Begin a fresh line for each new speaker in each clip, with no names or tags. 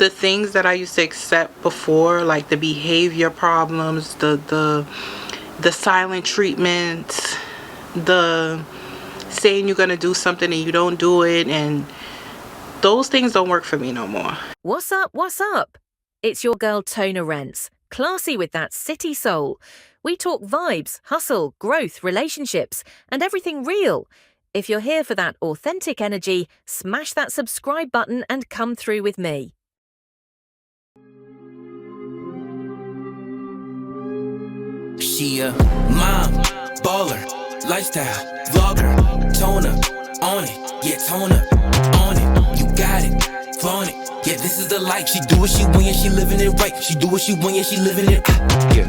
the things that I used to accept before, like the behavior problems, the silent treatments, the saying you're gonna do something and you don't do it, and those things don't work for me no more.
What's up? What's up? It's your girl Tona Rents, classy with that city soul. We talk vibes, hustle, growth, relationships, and everything real. If you're here for that authentic energy, smash that subscribe button and come through with me.
She a mom, baller, lifestyle, vlogger, Tona, on it, yeah, Tona, on it, you got it, flaunt it, yeah, this is the life. She do what she want, yeah, she living it right. She do what she want, yeah, she living it, yeah.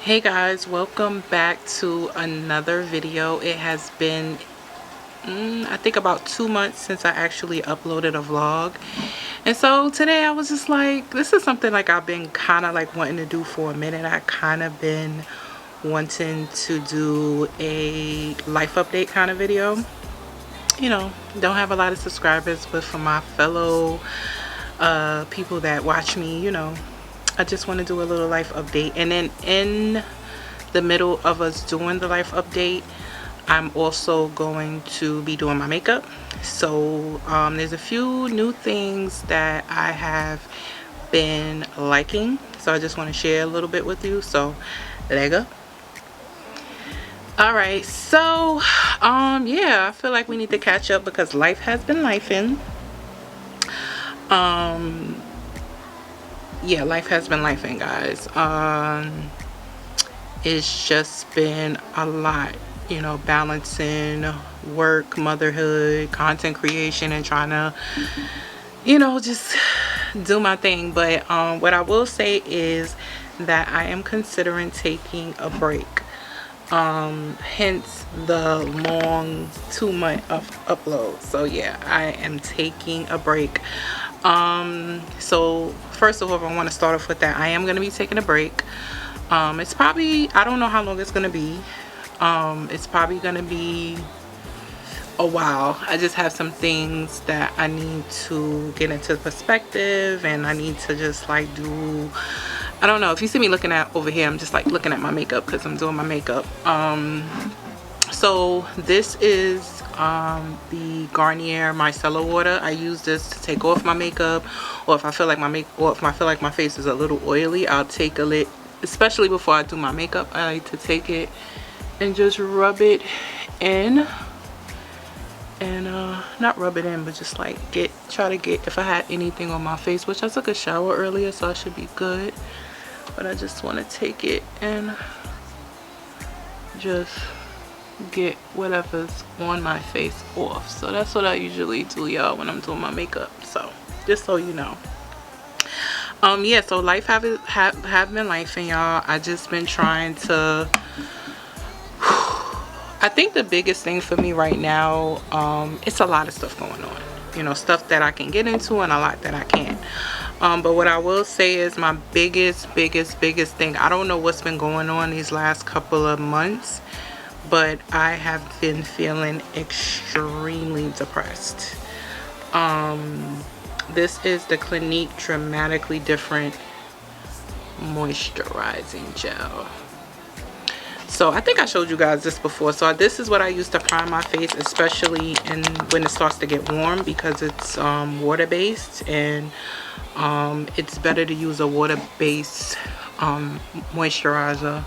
Hey guys, welcome back to another video. It has been I think about 2 months since I actually uploaded a vlog, and so today I was just like, this is something like I've been kind of like wanting to do for a minute. I kind of been wanting to do a life update kind of video. You know, don't have a lot of subscribers, but for my fellow people that watch me, you know, I just want to do a little life update. And then in the middle of us doing the life update, I'm also going to be doing my makeup. So there's a few new things that I have been liking, so I just want to share a little bit with you. So there you go. All right, so yeah, I feel like we need to catch up because life has been lifing. Yeah, life has been lifing, guys. It's just been a lot, you know, balancing work, motherhood, content creation, and trying to, you know, just do my thing. But what I will say is that I am considering taking a break, hence the long 2-month upload. So yeah, I am taking a break. So first of all, I want to start off with that I am going to be taking a break. It's probably, I don't know how long it's going to be. It's probably going to be a while. I just have some things that I need to get into perspective, and I need to just like do, I don't know, if you see me looking at over here, I'm just like looking at my makeup because I'm doing my makeup. So this is the Garnier micellar water. I use this to take off my makeup, or if I feel like my face is a little oily, I'll take a lit, especially before I do my makeup. I like to take it and just rub it in, and not rub it in, but just like try to get, if I had anything on my face, which I took a shower earlier, so I should be good, but I just want to take it and just get whatever's on my face off. So that's what I usually do, y'all, when I'm doing my makeup. So just so you know. Yeah, so life have been lifing, y'all. I just been trying to, I think the biggest thing for me right now, it's a lot of stuff going on, you know, stuff that I can get into and a lot that I can't. But what I will say is my biggest thing, I don't know what's been going on these last couple of months, but I have been feeling extremely depressed. This is the Clinique Dramatically Different Moisturizing Gel. So I think I showed you guys this before. So this is what I use to prime my face, especially when it starts to get warm, because it's water-based, and it's better to use a water-based moisturizer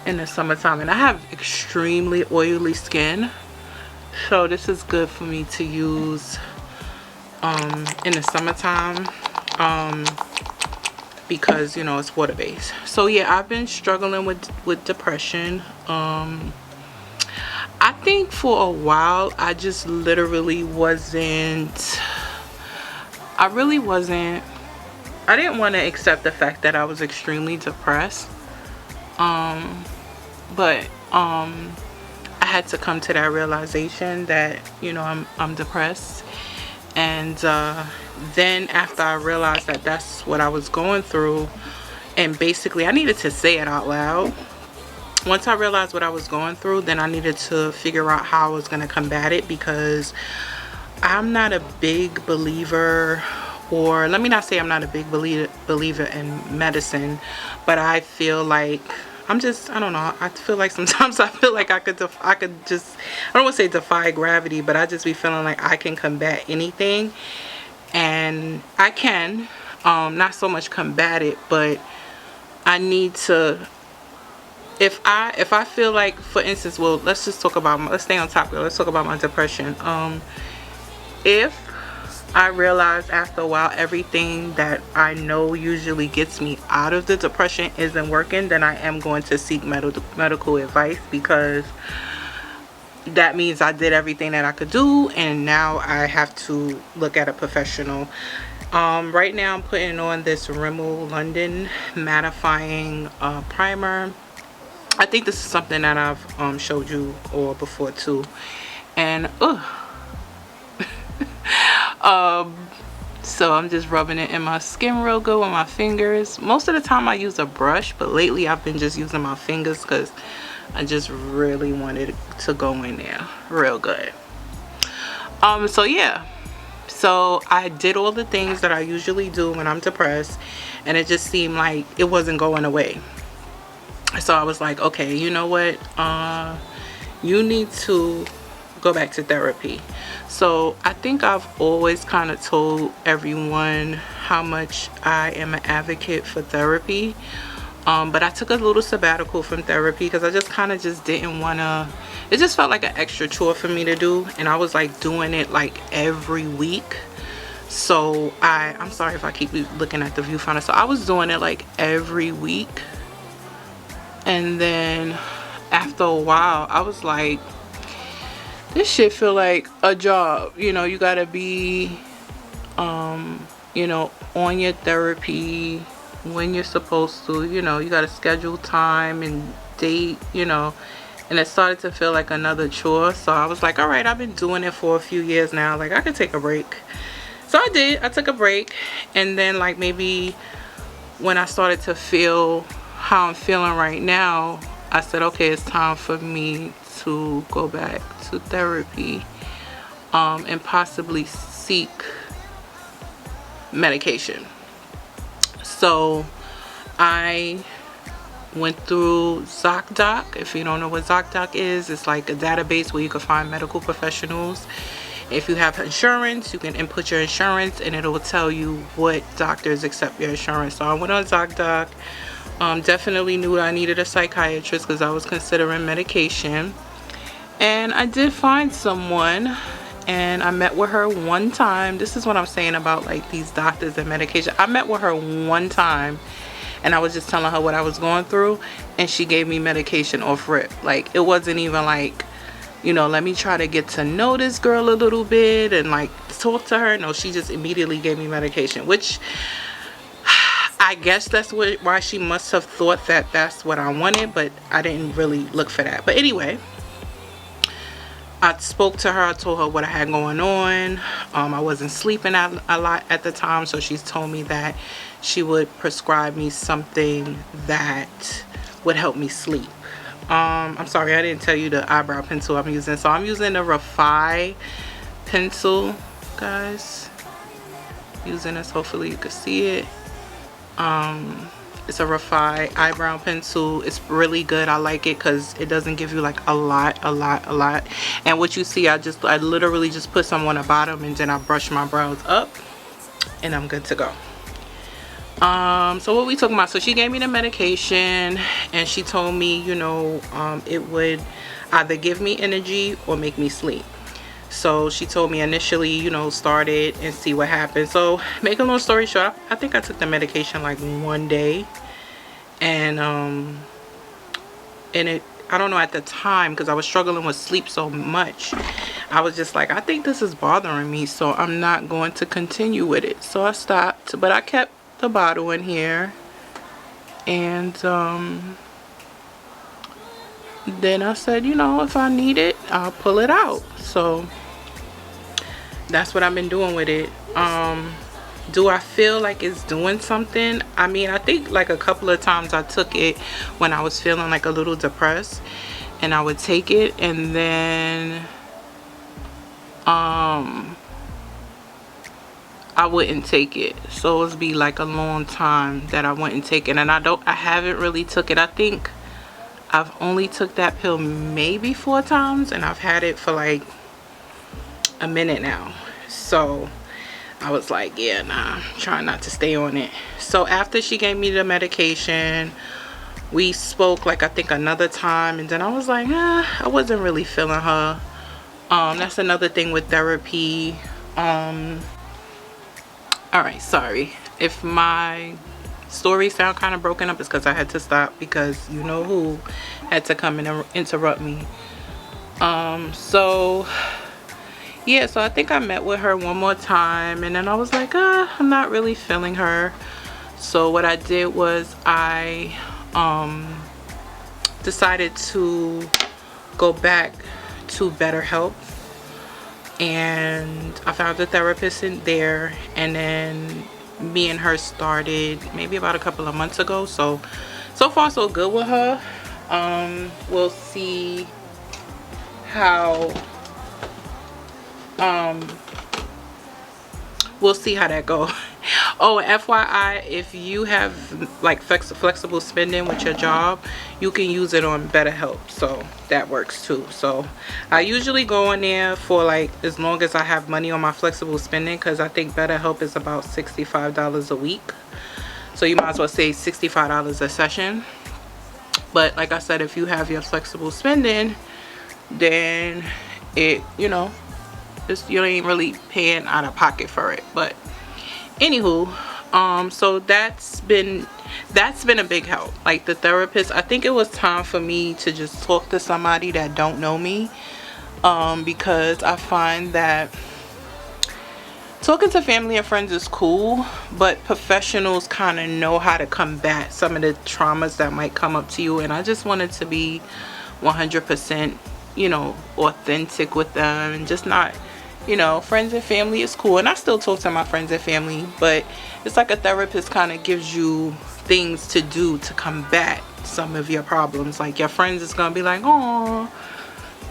in the summertime. And I have extremely oily skin, so this is good for me to use in the summertime, because, you know, it's water-based. So yeah, I've been struggling with depression. I think for a while I just literally wasn't, I didn't want to accept the fact that I was extremely depressed, but I had to come to that realization that, you know, I'm depressed. And then after I realized that that's what I was going through, and basically I needed to say it out loud, once I realized what I was going through, then I needed to figure out how I was going to combat it, because I'm not a big believer, or let me not say I'm not a big believer in medicine, but I feel like I don't know, I feel like sometimes I feel like I could just, I don't want to say defy gravity, but I just be feeling like I can combat anything. And I can, not so much combat it, but I need to, if I feel like, for instance, well, let's stay on topic, let's talk about my depression. If I realize after a while everything that I know usually gets me out of the depression isn't working, then I am going to seek medical advice, because that means I did everything that I could do, and now I have to look at a professional. Right now I'm putting on this Rimmel London mattifying primer. I think this is something that I've showed you all before too. And so I'm just rubbing it in my skin real good with my fingers. Most of the time I use a brush, but lately I've been just using my fingers because I just really wanted to go in there real good. So yeah, so I did all the things that I usually do when I'm depressed, and it just seemed like it wasn't going away. So I was like, okay, you know what, you need to go back to therapy. So I think I've always kind of told everyone how much I am an advocate for therapy, but I took a little sabbatical from therapy because I just kind of just didn't want to, it just felt like an extra chore for me to do, and I was like doing it like every week. So I'm sorry if I keep looking at the viewfinder. So I was doing it like every week, and then after a while I was like, this shit feel like a job. You know, you gotta be you know, on your therapy when you're supposed to, you know, you gotta schedule time and date, you know, and it started to feel like another chore. So I was like, all right, I've been doing it for a few years now, like I could take a break. So I did. I took a break, and then like maybe when I started to feel how I'm feeling right now, I said, okay, it's time for me to go back to therapy, and possibly seek medication. So I went through ZocDoc. If you don't know what ZocDoc is, it's like a database where you can find medical professionals. If you have insurance, you can input your insurance and it will tell you what doctors accept your insurance. So I went on ZocDoc. Definitely knew I needed a psychiatrist because I was considering medication. And I did find someone, and I met with her one time. This is what I'm saying about like these doctors and medication. I met with her one time, and I was just telling her what I was going through, and she gave me medication off rip. Like, it wasn't even like, you know, let me try to get to know this girl a little bit and like talk to her. No, she just immediately gave me medication, which I guess that's why she must have thought that that's what I wanted, but I didn't really look for that. But anyway, I spoke to her. I told her what I had going on. I wasn't sleeping a lot at the time, so she's told me that she would prescribe me something that would help me sleep. I'm sorry, I didn't tell you the eyebrow pencil I'm using. So I'm using the Refi pencil, guys. Using this, hopefully you can see it. It's a Refi eyebrow pencil. It's really good. I like it because it doesn't give you like a lot. And what you see, I literally just put some on the bottom, and then I brush my brows up, and I'm good to go. So what we talking about? So she gave me the medication, and she told me, you know, it would either give me energy or make me sleep. So she told me initially, you know, start it and see what happens. So make a long story short, I think I took the medication like one day, and it, I don't know, at the time, because I was struggling with sleep so much, I was just like, I think this is bothering me, so I'm not going to continue with it. So I stopped, but I kept the bottle in here, and then I said, you know, if I need it, I'll pull it out. So that's what I've been doing with it. Do I feel like it's doing something? I mean, I think like a couple of times I took it when I was feeling like a little depressed, and I would take it, and then I wouldn't take it. So it would be like a long time that I wouldn't take it, and I haven't really took it. I think I've only took that pill maybe 4 times, and I've had it for like a minute now. So I was like, yeah, nah, trying not to stay on it. So after she gave me the medication, we spoke like I think another time, and then I was like, I wasn't really feeling her. That's another thing with therapy. All right, sorry if my story sound kind of broken up. It's because I had to stop because you know who had to come and interrupt me. So yeah, so I think I met with her one more time, and then I was like, I'm not really feeling her. So what I did was I decided to go back to BetterHelp, and I found a therapist in there, and then me and her started maybe about a couple of months ago. So far so good with her. We'll see how that goes. Oh, FYI, if you have like flexible spending with your job, you can use it on BetterHelp, so that works too. So I usually go in there for like as long as I have money on my flexible spending, because I think BetterHelp is about $65 a week, so you might as well say $65 a session. But like I said, if you have your flexible spending, then it, you know, you ain't really paying out of pocket for it. But anywho, so that's been a big help. Like the therapist, I think it was time for me to just talk to somebody that don't know me, because I find that talking to family and friends is cool, but professionals kind of know how to combat some of the traumas that might come up to you. And I just wanted to be 100%, you know, authentic with them, and just not, you know, friends and family is cool, and I still talk to my friends and family, but it's like a therapist kind of gives you things to do to combat some of your problems. Like your friends is gonna be like, oh,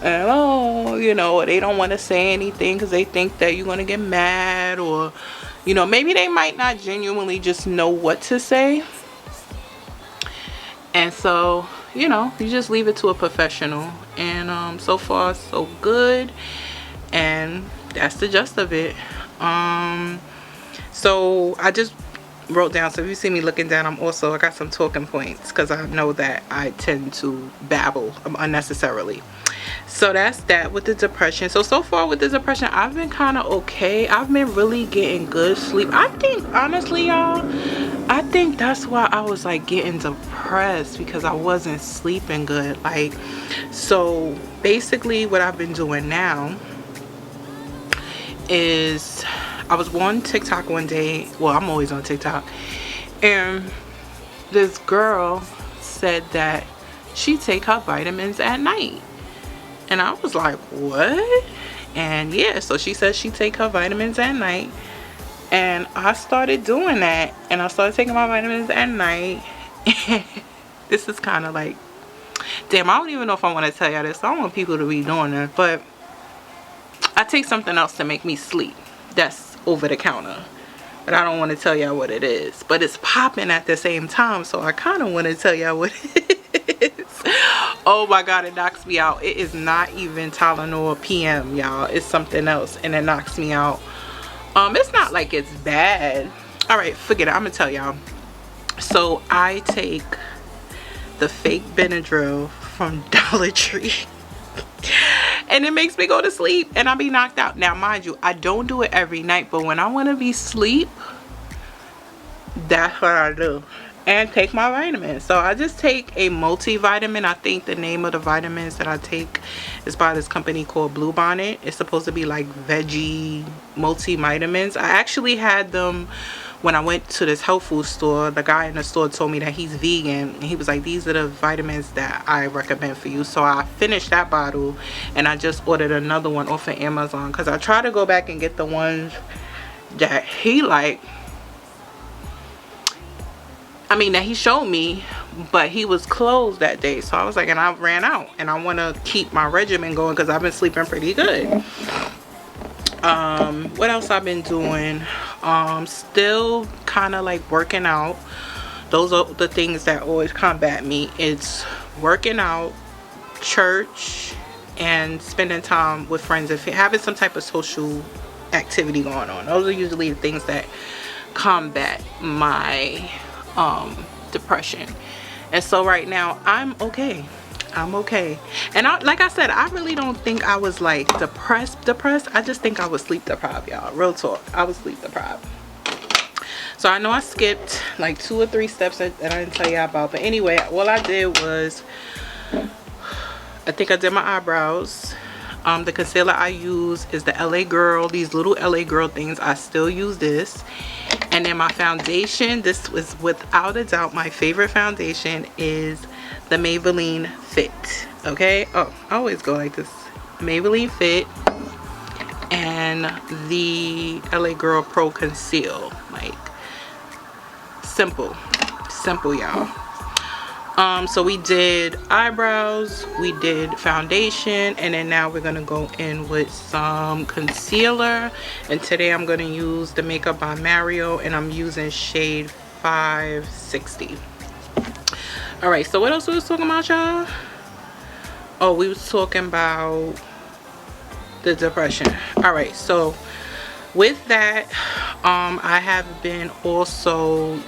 and oh, you know, they don't want to say anything because they think that you're gonna get mad, or you know, maybe they might not genuinely just know what to say. And so, you know, you just leave it to a professional. And so far so good, and that's the gist of it. So I just wrote down, so if you see me looking down, I got some talking points, because I know that I tend to babble unnecessarily. So that's that with the depression. So far with the depression, I've been kind of okay. I've been really getting good sleep. I think honestly, y'all, I think that's why I was like getting depressed, because I wasn't sleeping good. Like, so basically what I've been doing now is, I was on TikTok one day. Well, I'm always on TikTok, and this girl said that she take her vitamins at night, and I was like, what? And yeah, so she says she take her vitamins at night, and I started doing that, and I started taking my vitamins at night. This is kind of like, damn, I don't even know if I want to tell y'all this. I don't want people to be doing it, but I take something else to make me sleep that's over the counter, but I don't want to tell y'all what it is, but it's popping at the same time, so I kind of want to tell y'all what it is. Oh my god, it knocks me out. It is not even Tylenol PM, y'all. It's something else, and it knocks me out. It's not like it's bad. All right, forget it. I'm gonna tell y'all. So I take the fake Benadryl from Dollar Tree, and it makes me go to sleep, and I'll be knocked out. Now mind you, I don't do it every night, but when I want to be asleep, that's what I do. And take my vitamins. So I just take a multivitamin. I think the name of the vitamins that I take is by this company called Blue Bonnet. It's supposed to be like veggie multivitamins. I actually had them when I went to this health food store. The guy in the store told me that he's vegan, and he was like, these are the vitamins that I recommend for you. So I finished that bottle, and I just ordered another one off of Amazon, because I try to go back and get the ones that he liked. I mean, that he showed me, but he was closed that day. So I was like, and I ran out, and I want to keep my regimen going because I've been sleeping pretty good. What else I've been doing? Still kind of like working out. Those are the things that always combat me. It's working out, church, and spending time with friends. If you're having some type of social activity going on, those are usually the things that combat my depression. And so right now I'm okay. And like I said, I really don't think I was like depressed. I just think I was sleep deprived, y'all. Real talk, I was sleep deprived. So I know I skipped like 2 or 3 steps that I didn't tell y'all about, but anyway, all I did was, I think I did my eyebrows. The concealer I use is the LA Girl, these little LA Girl things. I still use this. And then my foundation, this was without a doubt my favorite foundation, is the Maybelline Fit. Okay, oh, I always go like this. Maybelline Fit and the LA Girl Pro Conceal. Like, simple y'all. So we did eyebrows, we did foundation, and then now we're gonna go in with some concealer. And today I'm gonna use the Makeup by Mario, and I'm using shade 560. All right, so what else we was talking about, y'all? Oh, we was talking about the depression. All right, so with that, I have been also,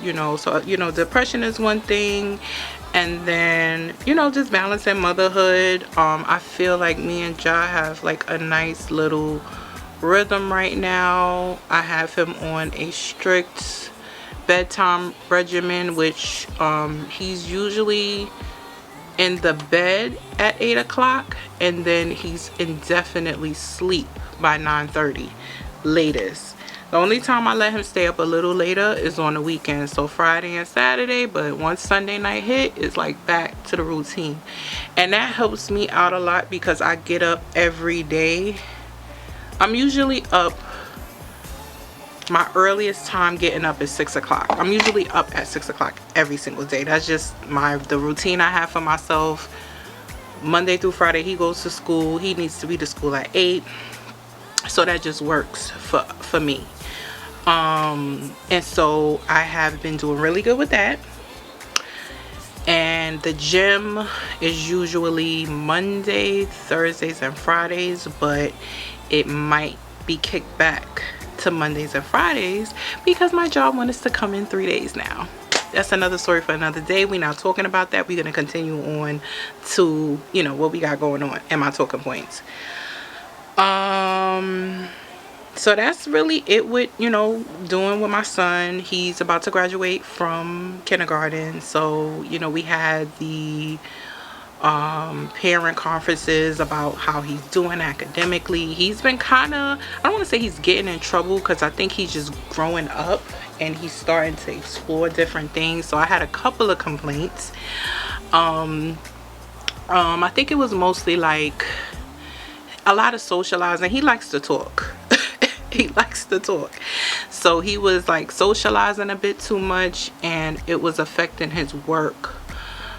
depression is one thing, and then, just balancing motherhood. I feel like me and Ja have like a nice little rhythm right now. I have him on a strict bedtime regimen, which he's usually in the bed at 8 o'clock, and then he's indefinitely sleep by 9:30 latest. The only time I let him stay up a little later is on the weekends, so Friday and Saturday, but once Sunday night hit, it's like back to the routine. And that helps me out a lot because I get up every day. I'm usually up, my earliest time getting up is 6 o'clock. I'm usually up at 6 o'clock every single day. That's just the routine I have for myself. Monday through Friday he goes to school. He needs to be to school at 8. So that just works for me. And so I have been doing really good with that. And the gym is usually Monday, Thursdays, and Fridays, but it might be kicked back to Mondays and Fridays because my job wants us to come in 3 days now. That's another story for another day. We're not talking about that. We're going to continue on to, what we got going on and my talking points. So that's really it with, doing with my son. He's about to graduate from kindergarten. So, we had the parent conferences about how he's doing academically. He's been kind of, I don't want to say he's getting in trouble, because I think he's just growing up and he's starting to explore different things. So I had a couple of complaints. I think it was mostly like a lot of socializing. He likes to talk. He likes to talk. So he was like socializing a bit too much, and it was affecting his work.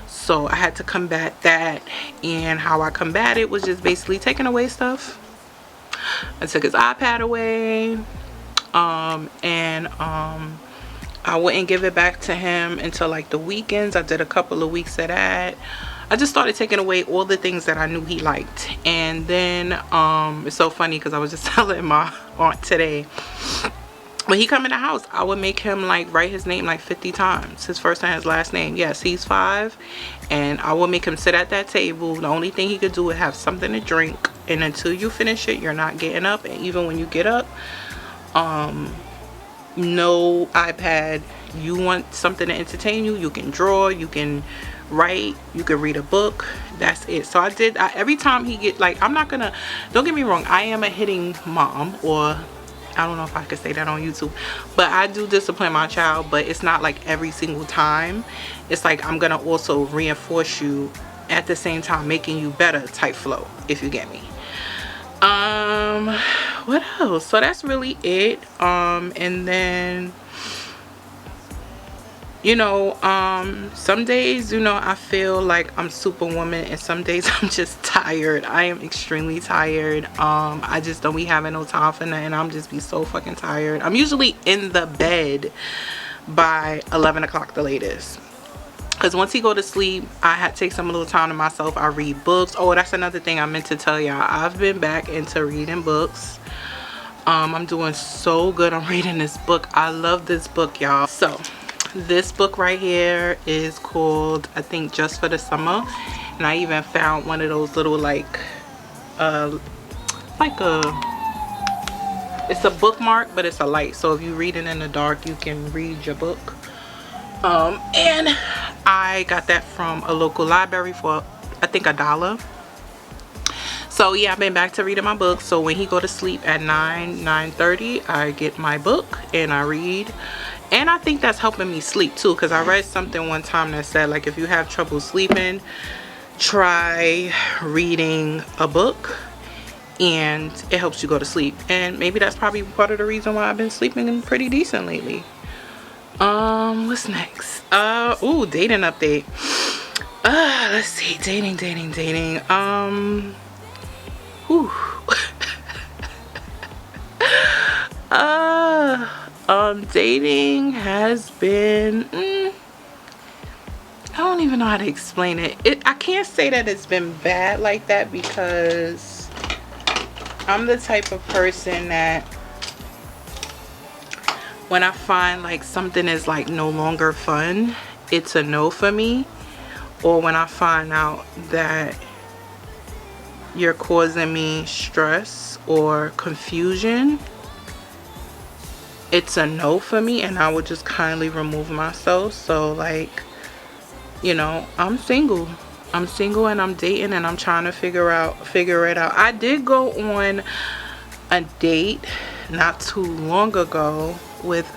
So I had to combat that, and how I combat it was just basically taking away stuff. I took his iPad away, and I wouldn't give it back to him until like the weekends. I did a couple of weeks of that. I just started taking away all the things that I knew he liked. And then it's so funny because I was just telling my aunt today, when he come in the house, I would make him like write his name like 50 times, his first and his last name. Yes, he's 5, and I will make him sit at that table. The only thing he could do is have something to drink, and until you finish it, you're not getting up. And even when you get up, no iPad. You want something to entertain you, you can draw, you can write, you can read a book. That's it. So every time he get, like, I'm not gonna, don't get me wrong, I am a hitting mom, or I don't know if I could say that on YouTube, but I do discipline my child, but it's not like every single time. It's like I'm gonna also reinforce you at the same time, making you better type flow, if you get me. What else? So that's really it. And then You know, some days, you know, I feel like I'm superwoman, and some days I'm just tired. I am extremely tired. I just don't be having no time for nothing. I'm just be so fucking tired. I'm usually in the bed by 11 o'clock the latest, because once he go to sleep, I had to take some little time to myself. I read books. Oh, that's another thing I meant to tell y'all. I've been back into reading books. I'm doing so good on reading this book. I love this book, y'all. So this book right here is called, I think, Just for the Summer. And I even found one of those little like it's a bookmark, but it's a light, so if you read it in the dark, you can read your book. And I got that from a local library for, I think, $1. So yeah, I've been back to reading my book. So when he go to sleep at 9:30, I get my book and I read. And I think that's helping me sleep too, because I read something one time that said, like, if you have trouble sleeping, try reading a book and it helps you go to sleep. And maybe that's probably part of the reason why I've been sleeping pretty decent lately. What's next? Ooh, dating update. Let's see, dating. Whew. Dating has been, I don't even know how to explain it. I can't say that it's been bad like that, because I'm the type of person that when I find like something is like no longer fun, it's a no for me. Or when I find out that you're causing me stress or confusion, it's a no for me, and I would just kindly remove myself. So like, you know, I'm single and I'm dating, and I'm trying to figure it out. I did go on a date not too long ago with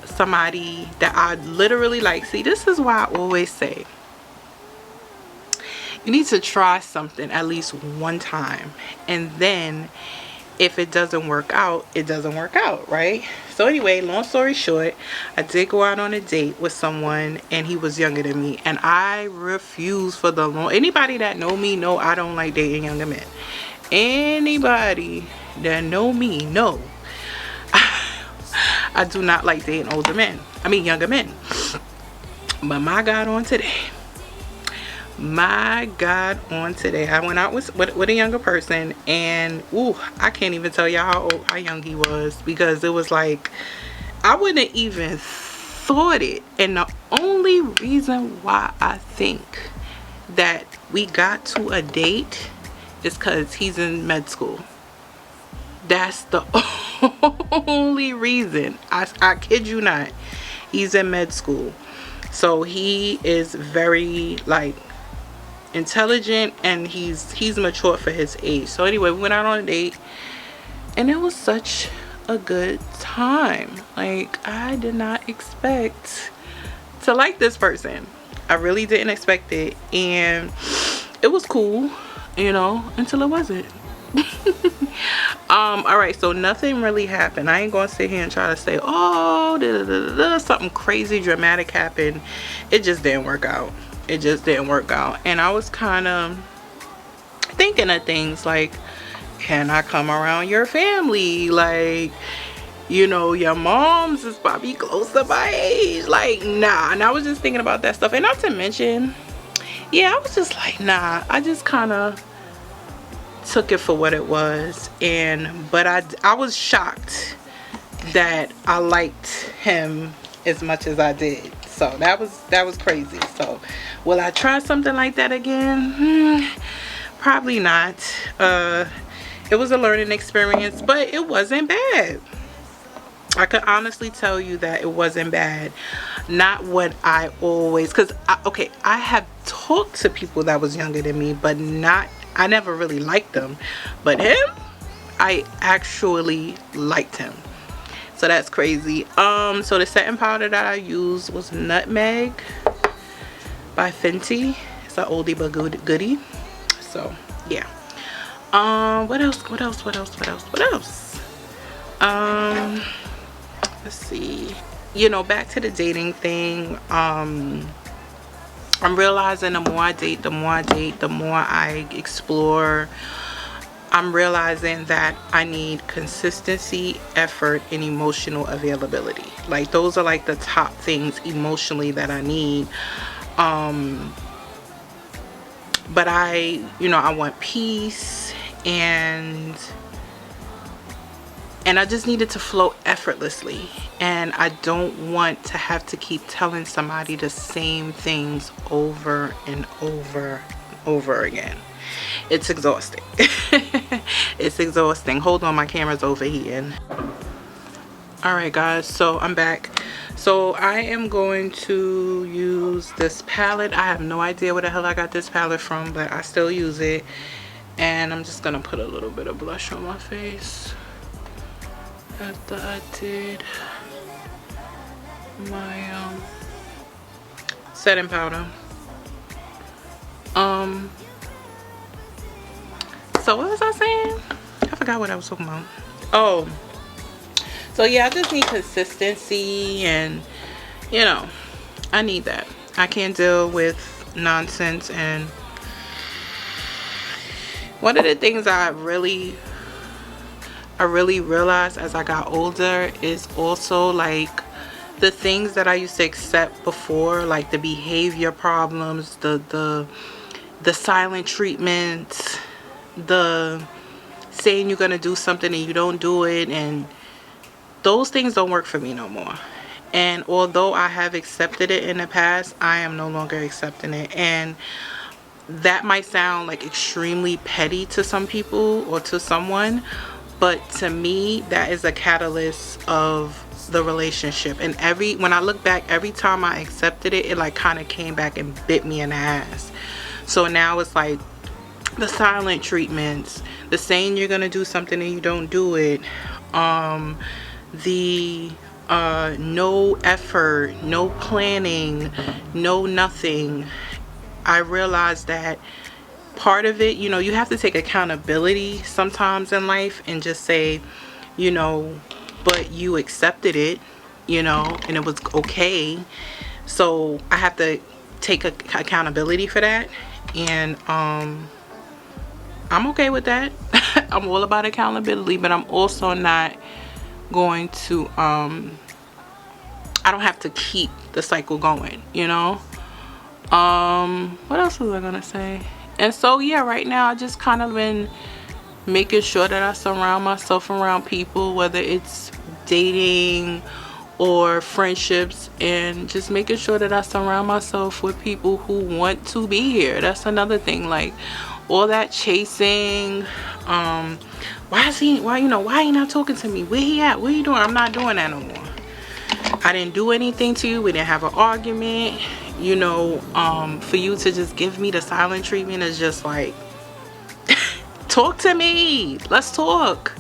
somebody that I literally like. See, this is why I always say you need to try something at least one time, and then if it doesn't work out, it doesn't work out, right? So anyway, long story short, I did go out on a date with someone, and he was younger than me, and I refuse for the long. Anybody that know me know I don't like dating younger men. Anybody that know me know I do not like dating older men. I mean younger men. But my God, on today, I went out with a younger person, and ooh, I can't even tell y'all how young he was, because it was like I wouldn't even thought it. And the only reason why I think that we got to a date is because he's in med school. That's the only reason. I kid you not. He's in med school, so he is very like intelligent, and he's mature for his age. So anyway, we went out on a date, and it was such a good time. Like, I did not expect to like this person. I really didn't expect it, and it was cool, you know, until it wasn't. All right, so nothing really happened. I ain't gonna sit here and try to say, oh, something crazy dramatic happened. It just didn't work out. And I was kind of thinking of things like, can I come around your family? Like, you know, your mom's is probably close to my age. Like, nah. And I was just thinking about that stuff. And not to mention, yeah, I was just like, nah. I just kind of took it for what it was. But I was shocked that I liked him as much as I did. So that was crazy. So will I try something like that again? Probably not. It was a learning experience, but it wasn't bad. I could honestly tell you that it wasn't bad. Not what I always, because I have talked to people that was younger than me, but I never really liked them. But him, I actually liked him. So that's crazy. So the setting powder that I used was Nutmeg by Fenty. It's an oldie but goodie. So yeah. What else? Let's see. you know, back to the dating thing. I'm realizing the more I date, the more I explore, I'm realizing that I need consistency, effort, and emotional availability. Like, those are like the top things emotionally that I need. But I want peace, and I just need it to flow effortlessly. And I don't want to have to keep telling somebody the same things over and over and over again. It's exhausting. It's exhausting. Hold on, my camera's overheating. Alright guys, so I'm back. So I am going to use this palette. I have no idea where the hell I got this palette from, but I still use it. And I'm just gonna put a little bit of blush on my face after I did my setting powder. So what was I saying? I forgot what I was talking about. Oh, so yeah, I just need consistency, and you know, I need that. I can't deal with nonsense. And one of the things I really realized as I got older is also like the things that I used to accept before, like the behavior problems, the silent treatments, the saying you're gonna do something and you don't do it, and those things don't work for me no more. And although I have accepted it in the past, I am no longer accepting it. And that might sound like extremely petty to some people or to someone, but to me, that is a catalyst of the relationship. And when I look back, every time I accepted it, it like kind of came back and bit me in the ass. So now it's like the silent treatments, the saying you're gonna do something and you don't do it, the no effort, no planning, no nothing. I realized that part of it, you know, you have to take accountability sometimes in life and just say, you know, but you accepted it, you know, and it was okay. So I have to take accountability for that. And I'm okay with that. I'm all about accountability, but I'm also not going to I don't have to keep the cycle going, you know. What else was I gonna say? And so yeah, right now I just kind of been making sure that I surround myself around people, whether it's dating or friendships, and just making sure that I surround myself with people who want to be here. That's another thing. Like, all that chasing, why he not talking to me? Where he at? What he doing? I'm not doing that no more. I didn't do anything to you. We didn't have an argument. You know, for you to just give me the silent treatment is just like, talk to me. Let's talk.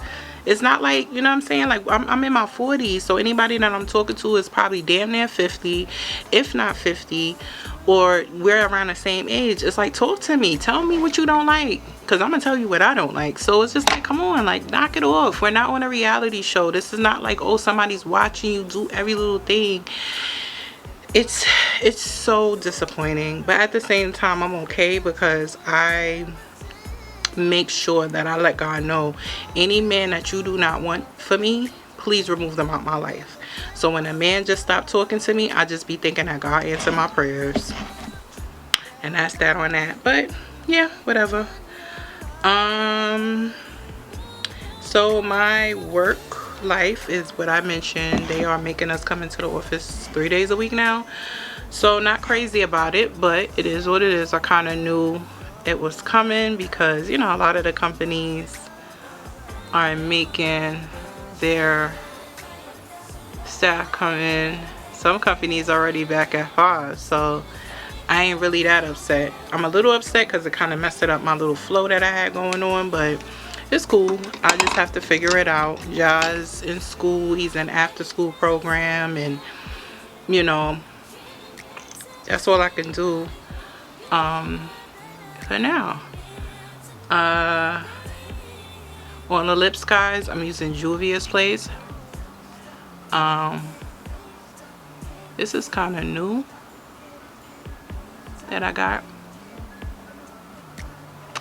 It's not like, you know what I'm saying? Like, I'm in my 40s, so anybody that I'm talking to is probably damn near 50, if not 50, or we're around the same age. It's like, talk to me. Tell me what you don't like, because I'm going to tell you what I don't like. So it's just like, come on, like, knock it off. We're not on a reality show. This is not like, oh, somebody's watching you do every little thing. It's so disappointing, but at the same time, I'm okay, because I make sure that I let God know, any man that you do not want for me, please remove them out my life. So when a man just stopped talking to me, I just be thinking that God answered my prayers. And that's that on that. But yeah, whatever. So my work life is what I mentioned. They are making us come into the office 3 days a week now. So not crazy about it, but it is what it is. I kind of knew it was coming, because, you know, a lot of the companies are making their staff come in. Some companies already back at 5, so I ain't really that upset. I'm a little upset because it kind of messed up my little flow that I had going on, but it's cool. I just have to figure it out. Jazz in school, he's in after school program, and you know, that's all I can do for now. On the lips, guys, I'm using Juvia's Place. This is kind of new that I got.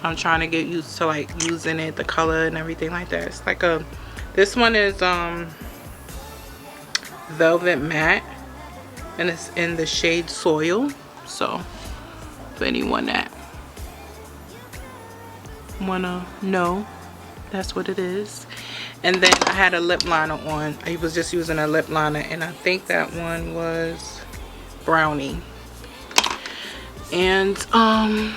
I'm trying to get used to like using it, the color and everything like that. It's like a, this one is velvet matte, and it's in the shade Soil. So for anyone that wanna know, that's what it is. And then I had a lip liner on. I was just using a lip liner, and I think that one was Brownie. And I'm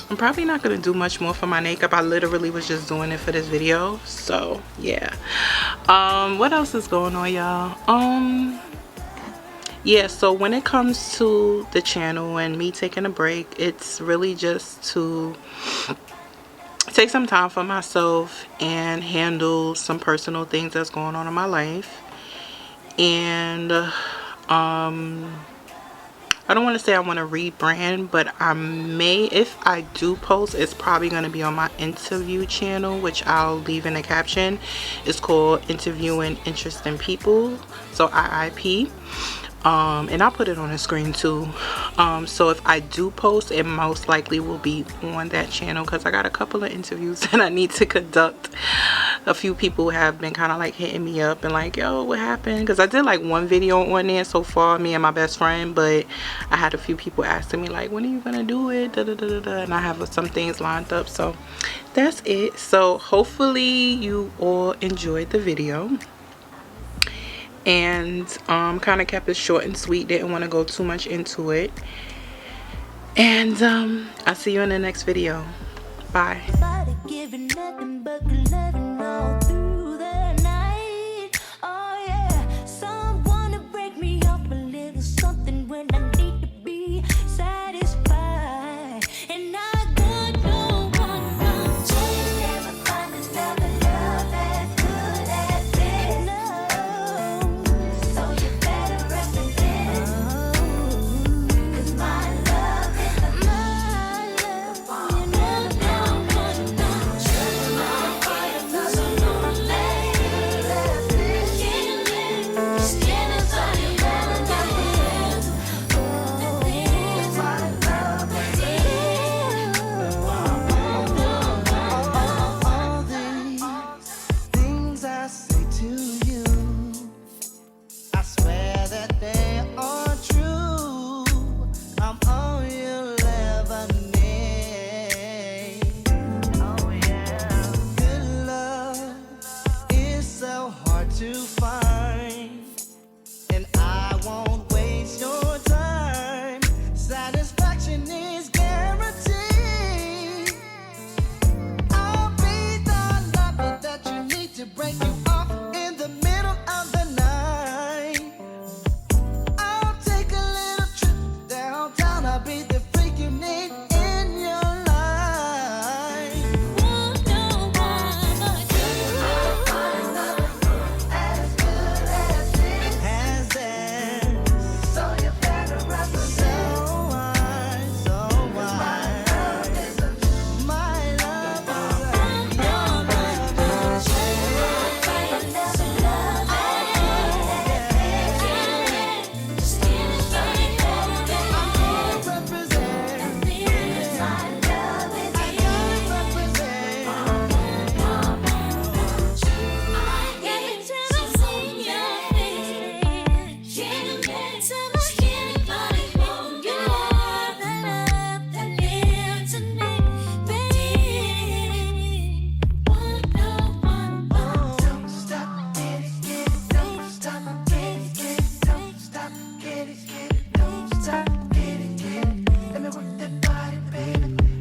probably not gonna do much more for my makeup. I literally was just doing it for this video. So yeah. What else is going on, y'all? Yeah, so when it comes to the channel and me taking a break, it's really just to take some time for myself and handle some personal things that's going on in my life. And I don't want to say I want to rebrand, but I may, if I do post, it's probably going to be on my interview channel, which I'll leave in the caption. It's called Interviewing Interesting People, so IIP. And I'll put it on the screen too. So if I do post, it most likely will be on that channel, because I got a couple of interviews that I need to conduct. A few people have been kind of like hitting me up and like, yo, what happened? Because I did like one video on there so far, me and my best friend, but I had a few people asking me like, when are you gonna do it? Da, da, da, da, da. And I have some things lined up, so that's it. So hopefully you all enjoyed the video, and kind of kept it short and sweet, didn't want to go too much into it. And I'll see you in the next video. Bye.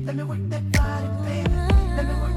Let me work that body, baby.